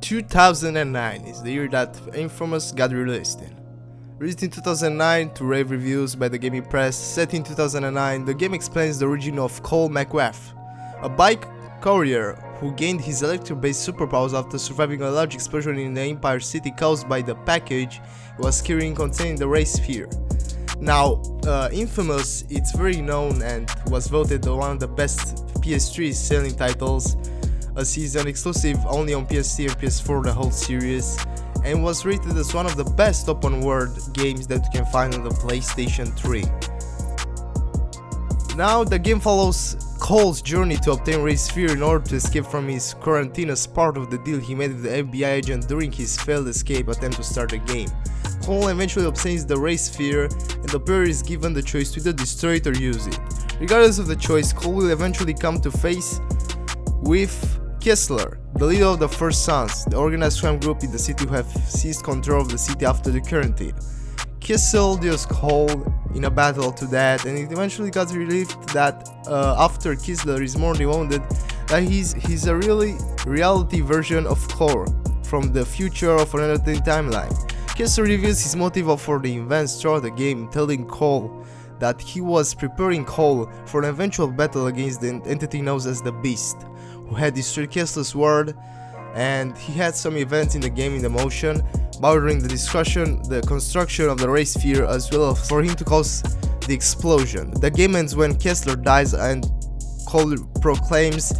2009 is the year that inFAMOUS got released in. Released in 2009 to rave reviews by the gaming press, set in 2009, the game explains the origin of Cole McGrath, a bike courier who gained his electric-based superpowers after surviving a large explosion in the Empire City caused by the package he was carrying containing the race sphere. Now, inFAMOUS, it's very known and was voted one of the best PS3 selling titles, a season exclusive only on PS3 and PS4 the whole series, and was rated as one of the best open world games that you can find on the PlayStation 3. Now the game follows Cole's journey to obtain Race Sphere in order to escape from his quarantine as part of the deal he made with the FBI agent during his failed escape attempt to start the game. Cole eventually obtains the Race Sphere, and the player is given the choice to either destroy it or use it. Regardless of the choice, Cole will eventually come to face with Kessler, the leader of the First Sons, the organized crime group in the city who have seized control of the city after the quarantine. Kessler deals Cole in a battle to that, and it eventually got relieved that after Kessler is mortally wounded, that he's a reality version of Cole from the future of another timeline. Kessler reveals his motive for the events throughout the game, telling Cole that he was preparing Cole for an eventual battle against the entity known as the Beast, who had destroyed Kessler's world, and he had some events in the game in the motion, bordering the construction of the race sphere as well as for him to cause the explosion. The game ends when Kessler dies and Cole proclaims,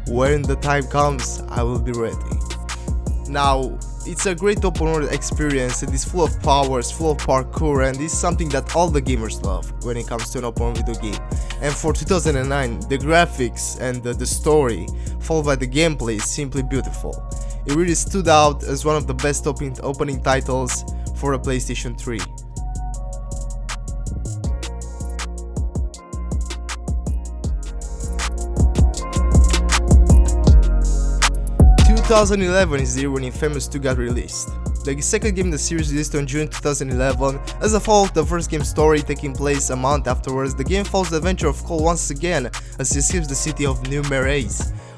"When the time comes, I will be ready." Now, it's a great open world experience. It is full of powers, full of parkour, and it's something that all the gamers love when it comes to an open world video game. And for 2009, the graphics and the story, followed by the gameplay, is simply beautiful. It really stood out as one of the best opening titles for a PlayStation 3. In 2011 is the year when inFAMOUS 2 got released. The second game in the series released on June 2011. As a follow-up to the first game's story taking place a month afterwards, the game follows the adventure of Cole once again as he escapes the city of New Marais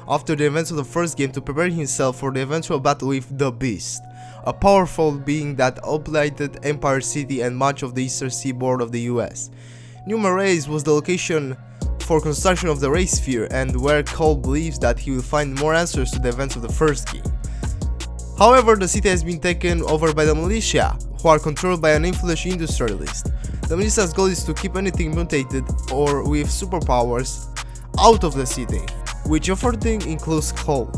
after the events of the first game to prepare himself for the eventual battle with the Beast, a powerful being that obliterated Empire City and much of the eastern seaboard of the US. New Marais was the location for construction of the race sphere and where Cole believes that he will find more answers to the events of the first game. However, the city has been taken over by the militia, who are controlled by an influential industrialist. The militia's goal is to keep anything mutated or with superpowers out of the city, which unfortunately includes Cole.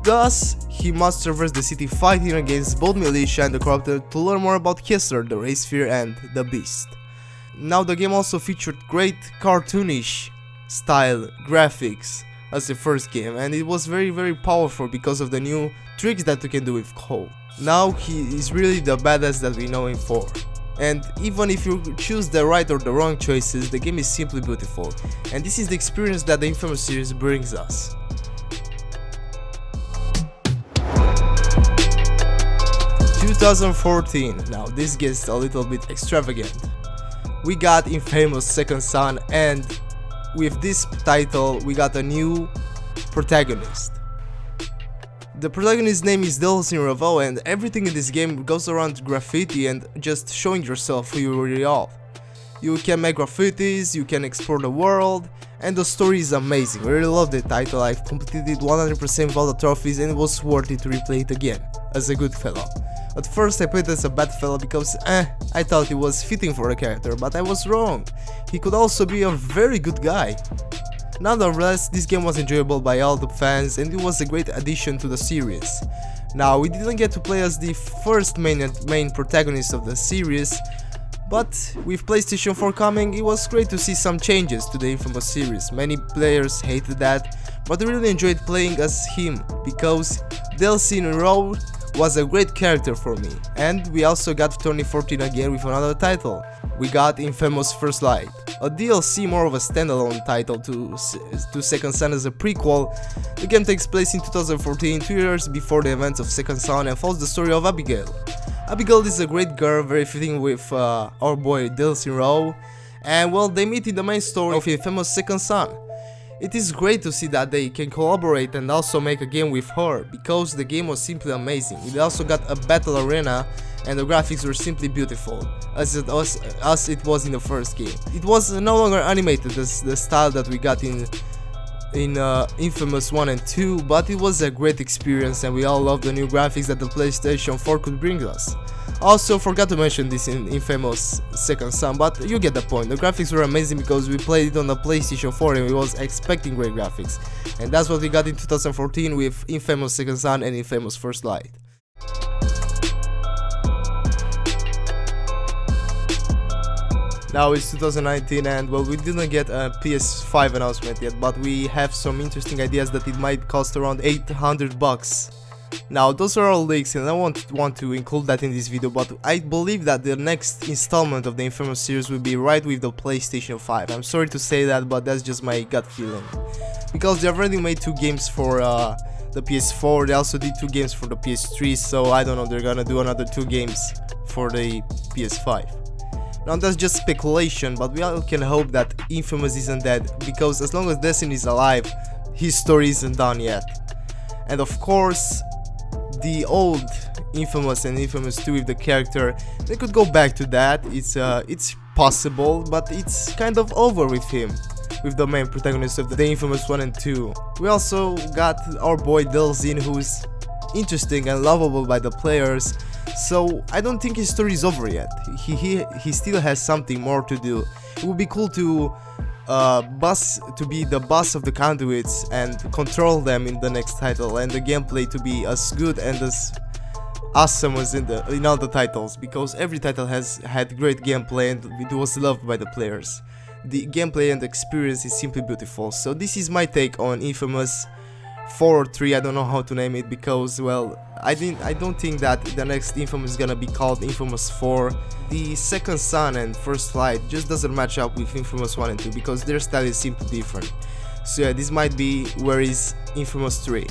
Thus, he must traverse the city fighting against both militia and the corrupted to learn more about Kessler, the race sphere, and the Beast. Now, the game also featured great cartoonish style graphics as the first game, and it was very powerful because of the new tricks that you can do with Cole. Now he is really the badass that we know him for. And even if you choose the right or the wrong choices, the game is simply beautiful. And this is the experience that the inFAMOUS series brings us. In 2014, now this gets a little bit extravagant. We got inFAMOUS Second Son, and with this title we got a new protagonist. The protagonist's name is Delsin Ravo, and everything in this game goes around graffiti and just showing yourself who you really are. You can make graffitis, you can explore the world, and the story is amazing. I really love the title. I've completed 100% of all the trophies and it was worth it to replay it again, as a good fellow. At first I played as a bad fellow because I thought it was fitting for the character, but I was wrong. He could also be a very good guy. Nonetheless, this game was enjoyable by all the fans and it was a great addition to the series. Now, we didn't get to play as the first main protagonist of the series, but with PlayStation 4 coming, it was great to see some changes to the inFAMOUS series. Many players hated that, but I really enjoyed playing as him because Delsin Ravo was a great character for me. And we also got 2014 again with another title. We got inFAMOUS First Light, a DLC, more of a standalone title to Second Son as a prequel. The game takes place in 2014, 2 years before the events of Second Son, and follows the story of Abigail. Abigail is a great girl, very fitting with our boy Delsin Ravo, and well, they meet in the main story of inFAMOUS Second Son. It is great to see that they can collaborate and also make a game with her, because the game was simply amazing. It also got a battle arena and the graphics were simply beautiful, as it was in the first game. It was no longer animated as the style that we got in inFAMOUS 1 and 2, but it was a great experience and we all loved the new graphics that the PlayStation 4 could bring us. Also, forgot to mention this in inFAMOUS Second Son, but you get the point. The graphics were amazing because we played it on the PlayStation 4 and we was expecting great graphics. And that's what we got in 2014 with inFAMOUS Second Son and inFAMOUS First Light. Now it's 2019 and well, we didn't get a PS5 announcement yet, but we have some interesting ideas that it might cost around $800. Now those are all leaks and I won't want to include that in this video, but I believe that the next installment of the inFAMOUS series will be right with the PlayStation 5. I'm sorry to say that, but that's just my gut feeling. Because they already made 2 games for the PS4, they also did 2 games for the PS3, so I don't know, they're gonna do another 2 games for the PS5. Now that's just speculation, but we all can hope that inFAMOUS isn't dead, because as long as Destiny is alive, his story isn't done yet. And of course, the old inFAMOUS and inFAMOUS 2 with the character, they could go back to that. It's possible, but it's kind of over with him, with the main protagonist of the inFAMOUS 1 and 2. We also got our boy Delzin, who's interesting and lovable by the players, so I don't think his story is over yet. He still has something more to do. It would be cool to be the boss of the conduits and control them in the next title, and the gameplay to be as good and as awesome as in all the titles, because every title has had great gameplay and it was loved by the players. The gameplay and the experience is simply beautiful. So this is my take on inFAMOUS 4 or 3, I don't know how to name it, because well, I don't think that the next inFAMOUS is gonna be called inFAMOUS 4. The Second Son and First Light just doesn't match up with inFAMOUS 1 and 2 because their style is simply different. So yeah, this might be where is inFAMOUS 3.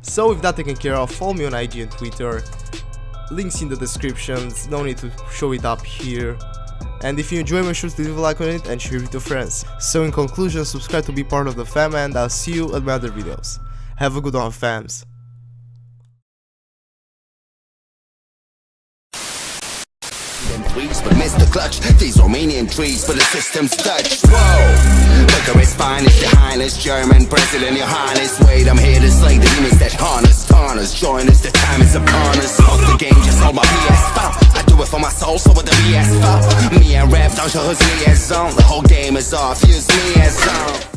So with that taken care of, follow me on IG and Twitter, links in the descriptions, no need to show it up here. And if you enjoy, make sure to leave a like on it and share it with your friends. So in conclusion, subscribe to be part of the fam, and I'll see you at my other videos. Have a good one, fams. But Mr. Clutch, these Romanian trees for the system's Dutch. Whoa! Vigorous finest, your highness, German president, your highness. Wait, I'm here to slay the demons that harness, tarnus. Join us, the time is upon us. Off the game, just hold my PS5. I do it for my soul, so with the PS5. Me and rap, don't show us liaison. The whole game is off, use me as on.